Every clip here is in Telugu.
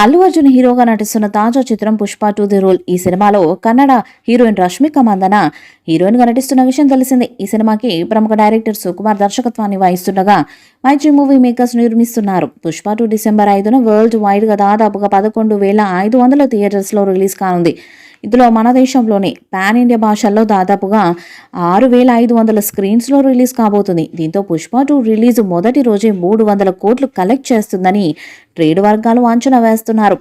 అల్లు అర్జున్ హీరోగా నటిస్తున్న తాజా చిత్రం పుష్ప 2 ది రూల్. ఈ సినిమాలో కన్నడ హీరోయిన్ రష్మిక మందన హీరోయిన్ గా నటిస్తున్న విషయం తెలిసిందే. ఈ సినిమాకి ప్రముఖ డైరెక్టర్ సుకుమార్ దర్శకత్వాన్ని వహిస్తుండగా మైత్రి మూవీ మేకర్స్ నిర్మిస్తున్నారు. పుష్ప 2 డిసెంబర్ 5న వరల్డ్ వైడ్ గా దాదాపుగా 11,500 థియేటర్స్ లో రిలీజ్ కానుంది. ఇందులో మన దేశంలోనే పాన్ ఇండియా భాషల్లో దాదాపుగా 6,500 స్క్రీన్స్ లో రిలీజ్ కాబోతుంది. దీంతో పుష్ప 2 రిలీజ్ మొదటి రోజే 300 కోట్లు కలెక్ట్ చేస్తుందని ట్రేడ్ వర్గాలు అంచనా వేస్తున్నారు.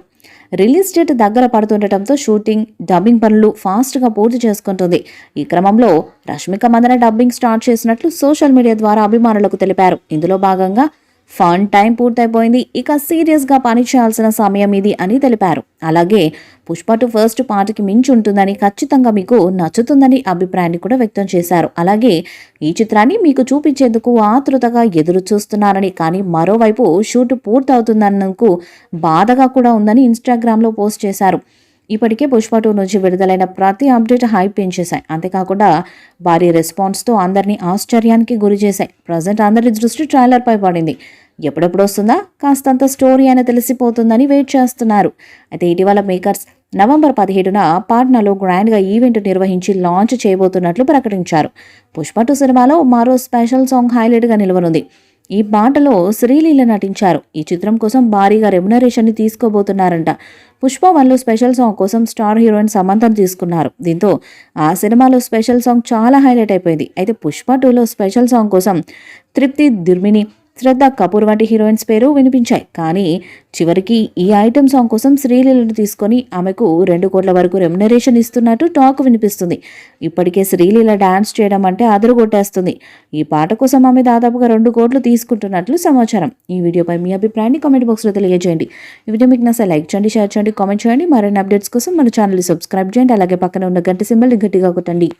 రిలీజ్ డేట్ దగ్గర పడుతుండటంతో షూటింగ్, డబ్బింగ్ పనులు ఫాస్ట్గా పూర్తి చేసుకుంటుంది. ఈ క్రమంలో రష్మిక మందన డబ్బింగ్ స్టార్ట్ చేసినట్లు సోషల్ మీడియా ద్వారా అభిమానులకు తెలిపారు. ఇందులో భాగంగా ఫన్ టైం పూర్తయిపోయింది, ఇక సీరియస్గా పని చేయాల్సిన సమయం ఇది అని తెలిపారు. అలాగే పుష్ప 2 ఫస్ట్ పార్ట్కి మించి ఉంటుందని, ఖచ్చితంగా మీకు నచ్చుతుందని అభిప్రాయాన్ని కూడా వ్యక్తం చేశారు. అలాగే ఈ చిత్రాన్ని మీకు చూపించేందుకు ఆతృతగా ఎదురు చూస్తున్నారని, కానీ మరోవైపు షూట్ పూర్తవుతుందన్నందుకు బాధగా కూడా ఉందని ఇన్స్టాగ్రామ్లో పోస్ట్ చేశారు. ఇప్పటికే పుష్ప 2 నుంచి విడుదలైన ప్రతి అప్డేట్ హైప్ పెంచేశాయి. అంతేకాకుండా భారీ రెస్పాన్స్తో అందరినీ ఆశ్చర్యానికి గురి చేశాయి. ప్రజెంట్ అందరి దృష్టి ట్రైలర్పై పడింది. ఎప్పుడెప్పుడు వస్తుందా, కాస్తంత స్టోరీ అని తెలిసిపోతుందని వెయిట్ చేస్తున్నారు. అయితే ఇటీవల మేకర్స్ నవంబర్ 17న పాట్నాలో గ్రాండ్గా ఈవెంట్ నిర్వహించి లాంచ్ చేయబోతున్నట్లు ప్రకటించారు. పుష్ప 2 సినిమాలో మరో స్పెషల్ సాంగ్ హైలైట్గా నిలవనుంది. ఈ పాటలో శ్రీలీల నటించారు. ఈ చిత్రం కోసం భారీగా రెమ్యునరేషన్ ని తీసుకోబోతున్నారంట. పుష్ప 1లో స్పెషల్ సాంగ్ కోసం స్టార్ హీరోయిన్ సమంతం తీసుకున్నారు. దీంతో ఆ సినిమాలో స్పెషల్ సాంగ్ చాలా హైలైట్ అయిపోయింది. అయితే పుష్ప 2లో స్పెషల్ సాంగ్ కోసం తృప్తి దిర్మిని, శ్రద్ధ కపూర్ వంటి హీరోయిన్స్ పేరు వినిపించాయి. కానీ చివరికి ఈ ఐటెం సాంగ్ కోసం శ్రీలీలను తీసుకొని ఆమెకు 2 కోట్ల వరకు రెమ్యునరేషన్ ఇస్తున్నట్టు టాక్ వినిపిస్తుంది. ఇప్పటికే శ్రీలీల డాన్స్ చేయడం అంటే అదరగొట్టేస్తుంది. ఈ పాట కోసం ఆమె దాదాపుగా 2 కోట్లు తీసుకుంటున్నట్లు సమాచారం. ఈ వీడియోపై మీ అభిప్రాయాన్ని కామెంట్ బాక్స్లో తెలియజేయండి. ఈ వీడియో మీకు నచ్చితే లైక్ చేయండి, షేర్ చేయండి, కామెంట్ చేయండి. మరిన్ని అప్డేట్స్ కోసం మన ఛానల్ని సబ్స్క్రైబ్ చేయండి. అలాగే పక్కన ఉన్న గంట సింబల్ని గట్టిగా కొట్టండి.